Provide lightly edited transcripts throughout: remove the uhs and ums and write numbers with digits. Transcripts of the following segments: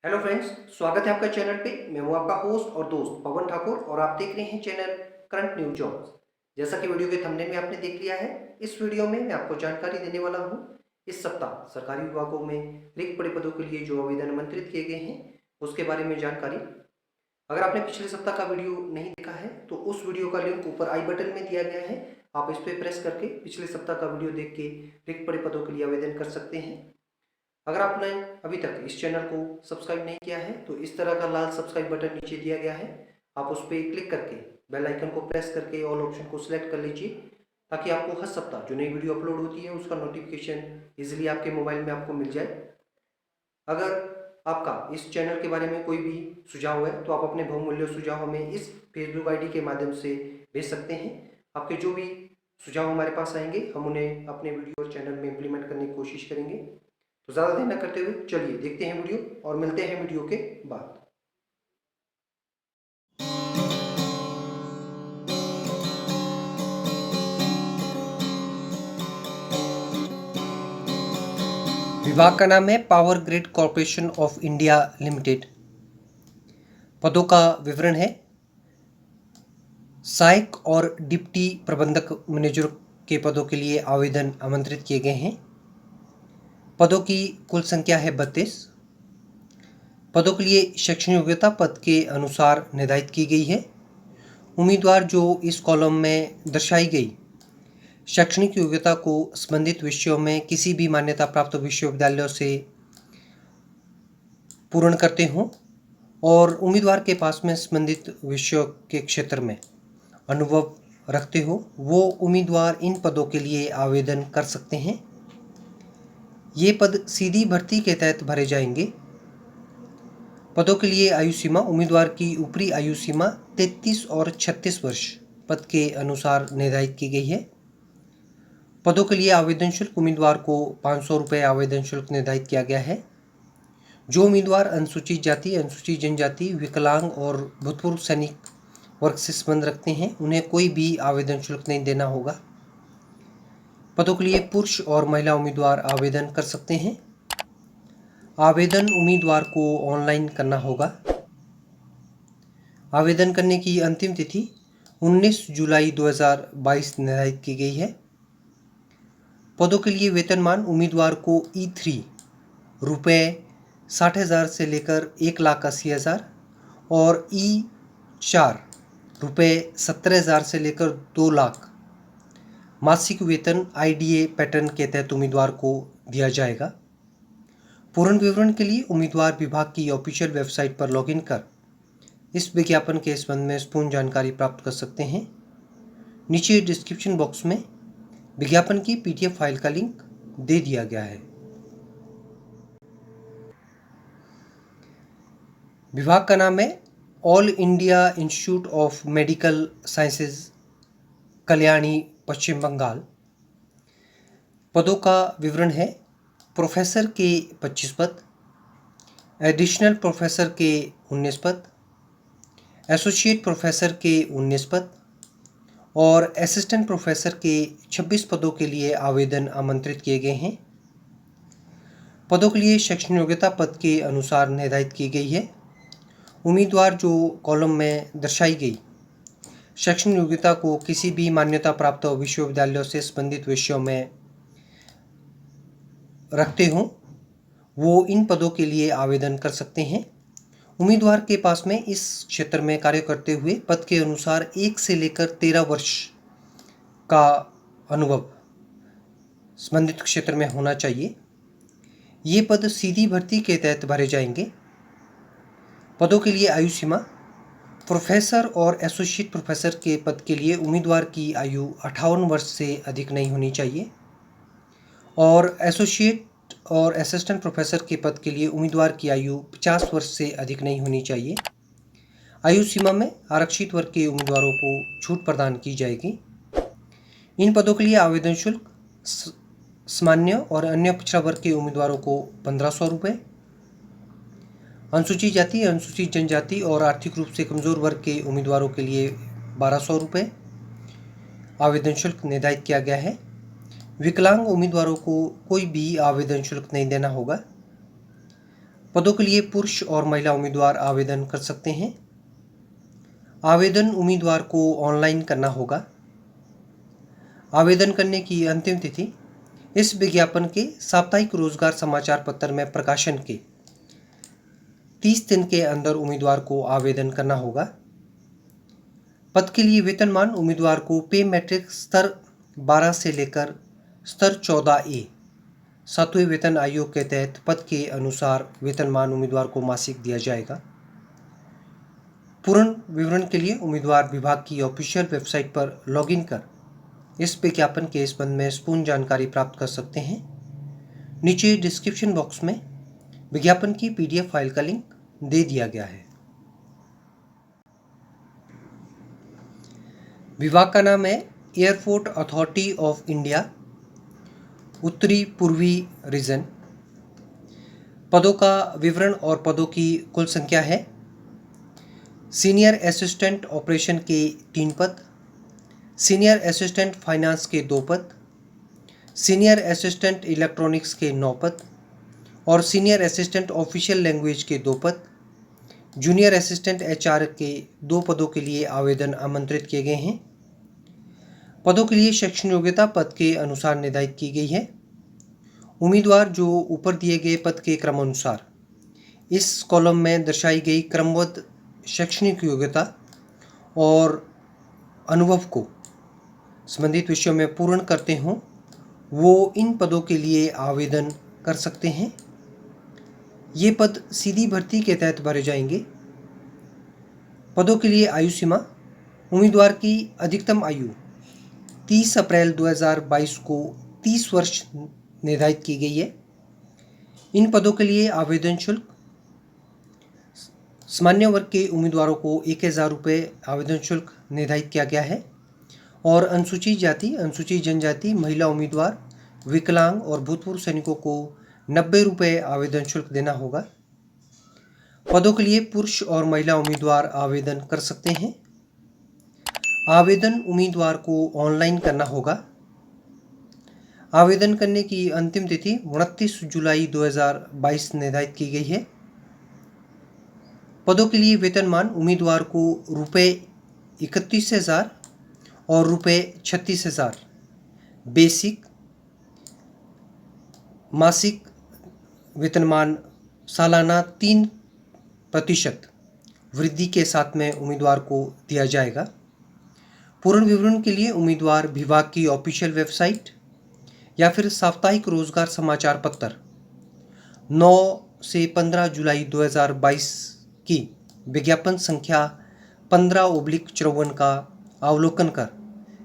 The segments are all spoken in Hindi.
हेलो फ्रेंड्स, स्वागत है आपका चैनल पे। मैं हूं आपका होस्ट और दोस्त पवन ठाकुर और आप देख रहे हैं चैनल करंट न्यूज जॉब्स। जैसा कि वीडियो के थंबनेल में आपने देख लिया है, इस वीडियो में मैं आपको जानकारी देने वाला हूं। इस सप्ताह सरकारी विभागों में रिक्त पड़े पदों के लिए जो आवेदन आमंत्रित किए गए हैं उसके बारे में जानकारी। अगर आपने पिछले सप्ताह का वीडियो नहीं देखा है तो उस वीडियो का लिंक ऊपर आई बटन में दिया गया है। आप इस पर प्रेस करके पिछले सप्ताह का वीडियो देख के रिक्त पड़े पदों के लिए आवेदन कर सकते हैं। अगर आपने अभी तक इस चैनल को सब्सक्राइब नहीं किया है तो इस तरह का लाल सब्सक्राइब बटन नीचे दिया गया है। आप उस पर क्लिक करके बेल आइकन को प्रेस करके ऑल ऑप्शन को सिलेक्ट कर लीजिए, ताकि आपको हर सप्ताह जो नई वीडियो अपलोड होती है उसका नोटिफिकेशन इजीली आपके मोबाइल में आपको मिल जाए। अगर आपका इस चैनल के बारे में कोई भी सुझाव है तो आप अपने बहुमूल्य सुझाव हमें इस फेसबुक आईडी के माध्यम से भेज सकते हैं। आपके जो भी सुझाव हमारे पास आएंगे हम उन्हें अपने वीडियो और चैनल में इम्प्लीमेंट करने की कोशिश करेंगे। तो ज़्यादा देर न करते हुए चलिए देखते हैं वीडियो और मिलते हैं वीडियो के बाद। विभाग का नाम है power grid corporation of India limited. पदों का विवरण है, सहायक और डिप्टी प्रबंधक मैनेजर के पदों के लिए आवेदन आमंत्रित किए गए हैं। पदों की कुल संख्या है 32। पदों के लिए शैक्षणिक योग्यता पद के अनुसार निर्धारित की गई है। उम्मीदवार जो इस कॉलम में दर्शाई गई शैक्षणिक योग्यता को संबंधित विषयों में किसी भी मान्यता प्राप्त विश्वविद्यालयों से पूर्ण करते हों और उम्मीदवार के पास में संबंधित विषयों के क्षेत्र में अनुभव रखते हो, वो उम्मीदवार इन पदों के लिए आवेदन कर सकते हैं। ये पद सीधी भर्ती के तहत भरे जाएंगे। पदों के लिए आयु सीमा, उम्मीदवार की ऊपरी आयु सीमा 33 और 36 वर्ष पद के अनुसार निर्धारित की गई है। पदों के लिए आवेदन शुल्क, उम्मीदवार को 500 रुपये आवेदन शुल्क निर्धारित किया गया है। जो उम्मीदवार अनुसूचित जाति, अनुसूचित जनजाति, विकलांग और भूतपूर्व सैनिक वर्ग से संबंध रखते हैं उन्हें कोई भी आवेदन शुल्क नहीं देना होगा। पदों के लिए पुरुष और महिला उम्मीदवार आवेदन कर सकते हैं। आवेदन उम्मीदवार को ऑनलाइन करना होगा। आवेदन करने की अंतिम तिथि 19 जुलाई 2022 निर्धारित की गई है। पदों के लिए वेतनमान, उम्मीदवार को E3 रुपये 60,000 से लेकर 1,80,000 और E4 रुपये 17,000 से लेकर 2 लाख मासिक वेतन IDA पैटर्न के तहत उम्मीदवार को दिया जाएगा। पूर्ण विवरण के लिए उम्मीदवार विभाग की ऑफिशियल वेबसाइट पर लॉगिन कर इस विज्ञापन के संबंध में पूर्ण जानकारी प्राप्त कर सकते हैं। नीचे डिस्क्रिप्शन बॉक्स में विज्ञापन की PDF फाइल का लिंक दे दिया गया है। विभाग का नाम है all India institute of medical sciences, Kalyani, Paschim Bengal. पदों का विवरण है, प्रोफेसर के 25 पद, एडिशनल प्रोफेसर के 19 पद, एसोसिएट प्रोफेसर के 19 पद और असिस्टेंट प्रोफेसर के 26 पदों के लिए आवेदन आमंत्रित किए गए हैं। पदों के लिए शैक्षणिक योग्यता पद के अनुसार निर्धारित की गई है। उम्मीदवार जो कॉलम में दर्शाई गई शैक्षणिक योग्यता को किसी भी मान्यता प्राप्त विश्वविद्यालयों से संबंधित विषयों में रखते हों वो इन पदों के लिए आवेदन कर सकते हैं। उम्मीदवार के पास में इस क्षेत्र में कार्य करते हुए पद के अनुसार 1 से लेकर 13 वर्ष का अनुभव संबंधित क्षेत्र में होना चाहिए। ये पद सीधी भर्ती के तहत भरे जाएंगे। पदों के लिए आयु सीमा, प्रोफेसर और एसोसिएट प्रोफेसर के पद के लिए उम्मीदवार की आयु 58 वर्ष से अधिक नहीं होनी चाहिए और एसोसिएट और असिस्टेंट प्रोफेसर के पद के लिए उम्मीदवार की आयु 50 वर्ष से अधिक नहीं होनी चाहिए। आयु सीमा में आरक्षित वर्ग के उम्मीदवारों को छूट प्रदान की जाएगी। इन पदों के लिए आवेदन शुल्क सामान्य और अन्य पिछड़ा वर्ग के उम्मीदवारों को 1500 रुपये, अनुसूचित जाति, अनुसूचित जनजाति और आर्थिक रूप से कमजोर वर्ग के उम्मीदवारों के लिए 1200 रुपये आवेदन शुल्क निर्धारित किया गया है। विकलांग उम्मीदवारों को कोई भी आवेदन शुल्क नहीं देना होगा। पदों के लिए पुरुष और महिला उम्मीदवार आवेदन कर सकते हैं। आवेदन उम्मीदवार को ऑनलाइन करना होगा। आवेदन करने की अंतिम तिथि इस विज्ञापन के साप्ताहिक रोजगार समाचार पत्र में प्रकाशन के 30 दिन के अंदर उम्मीदवार को आवेदन करना होगा। पद के लिए वेतनमान उम्मीदवार को पे मैट्रिक स्तर 12 से लेकर स्तर 14A 7वें वेतन आयोग के तहत पद के अनुसार वेतनमान उम्मीदवार को मासिक दिया जाएगा। पूर्ण विवरण के लिए उम्मीदवार विभाग की ऑफिशियल वेबसाइट पर लॉगिन कर इस विज्ञापन के संबंध में पूर्ण जानकारी प्राप्त कर सकते हैं। नीचे डिस्क्रिप्शन बॉक्स में विज्ञापन की PDF फाइल का लिंक दे दिया गया है। विभाग का नाम है एयरपोर्ट अथॉरिटी ऑफ इंडिया, उत्तरी पूर्वी रीजन। पदों का विवरण और पदों की कुल संख्या है। सीनियर असिस्टेंट ऑपरेशन के 3 पद, सीनियर असिस्टेंट फाइनेंस के 2 पद, सीनियर असिस्टेंट इलेक्ट्रॉनिक्स के 9 पद और सीनियर असिस्टेंट ऑफिशियल लैंग्वेज के 2 पद। जूनियर असिस्टेंट HR के 2 पदों के लिए आवेदन आमंत्रित किए गए हैं। पदों के लिए शैक्षणिक योग्यता पद के अनुसार निर्धारित की गई है। उम्मीदवार जो ऊपर दिए गए पद के क्रमानुसार इस कॉलम में दर्शाई गई क्रमबद्ध शैक्षणिक योग्यता और अनुभव को संबंधित विषयों में पूर्ण करते हों, वो इन पदों के लिए आवेदन कर सकते हैं। ये पद सीधी भर्ती के तहत भरे जाएंगे। पदों के लिए आयु सीमा उम्मीदवार की अधिकतम आयु 30 अप्रैल 2022 को 30 वर्ष निर्धारित की गई है। इन पदों के लिए आवेदन शुल्क सामान्य वर्ग के उम्मीदवारों को 1000 रुपये आवेदन शुल्क निर्धारित किया गया है और अनुसूचित जाति, अनुसूचित जनजाति, महिला उम्मीदवार, विकलांग और भूतपूर्व सैनिकों को 90 रुपये आवेदन शुल्क देना होगा। पदों के लिए पुरुष और महिला उम्मीदवार आवेदन कर सकते हैं। आवेदन उम्मीदवार को ऑनलाइन करना होगा। आवेदन करने की अंतिम तिथि 29 जुलाई 2022 निर्धारित की गई है। पदों के लिए वेतनमान उम्मीदवार को रुपये 31,000 और रुपये 36,000 बेसिक, मासिक वेतनमान सालाना 3% वृद्धि के साथ में उम्मीदवार को दिया जाएगा। पूर्ण विवरण के लिए उम्मीदवार विभाग की ऑफिशियल वेबसाइट या फिर साप्ताहिक रोजगार समाचार पत्र 9 से 15 जुलाई 2022 की विज्ञापन संख्या 15/54 का अवलोकन कर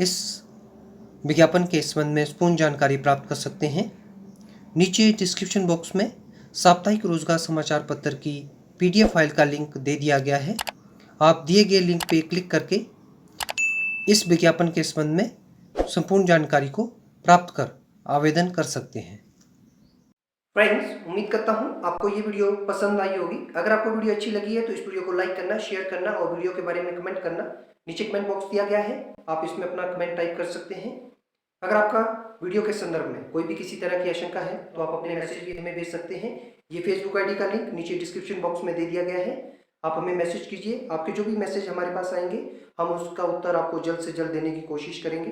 इस विज्ञापन के संबंध में पूर्ण जानकारी प्राप्त कर सकते हैं। नीचे डिस्क्रिप्शन बॉक्स में साप्ताहिक रोजगार समाचार पत्र की PDF फाइल का लिंक दे दिया गया है। आप दिए गए लिंक पे क्लिक करके इस विज्ञापन के संबंध में संपूर्ण जानकारी को प्राप्त कर आवेदन कर सकते हैं। फ्रेंड्स, उम्मीद करता हूं आपको ये वीडियो पसंद आई होगी। अगर आपको वीडियो अच्छी लगी है तो इस वीडियो को लाइक करना, शेयर करना और वीडियो के बारे में कमेंट करना। नीचे कमेंट बॉक्स दिया गया है, आप इसमें अपना कमेंट टाइप कर सकते हैं। अगर आपका वीडियो के संदर्भ में कोई भी किसी तरह की आशंका है तो आप अपने मैसेज भी हमें भेज सकते हैं। ये फेसबुक ID का लिंक नीचे डिस्क्रिप्शन बॉक्स में दे दिया गया है, आप हमें मैसेज कीजिए। आपके जो भी मैसेज हमारे पास आएंगे हम उसका उत्तर आपको जल्द से जल्द देने की कोशिश करेंगे।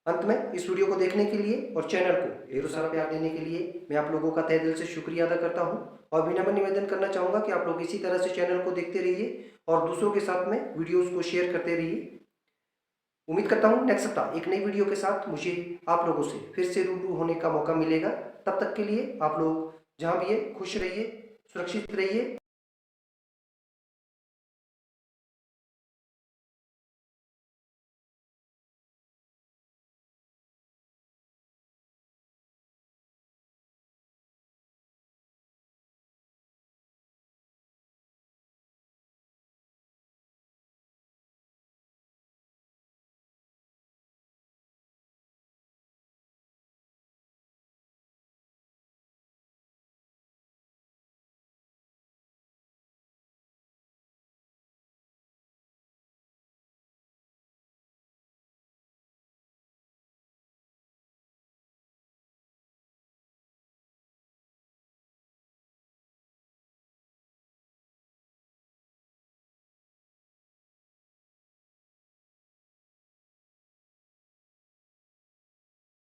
अंत में इस वीडियो को देखने के लिए और चैनल को ढेरों सारा प्यार देने के लिए मैं आप लोगों का तहे दिल से शुक्रिया अदा करता हूं और विनम्र निवेदन करना चाहूँगा कि आप लोग इसी तरह से चैनल को देखते रहिए और दूसरों के साथ में वीडियोज़ को शेयर करते रहिए। उम्मीद करता हूँ नेक्स्ट सप्ताह एक नई वीडियो के साथ मुझे आप लोगों से फिर से रूबरू होने का मौका मिलेगा। तब तक के लिए आप लोग जहाँ भी है खुश रहिए, सुरक्षित रहिए।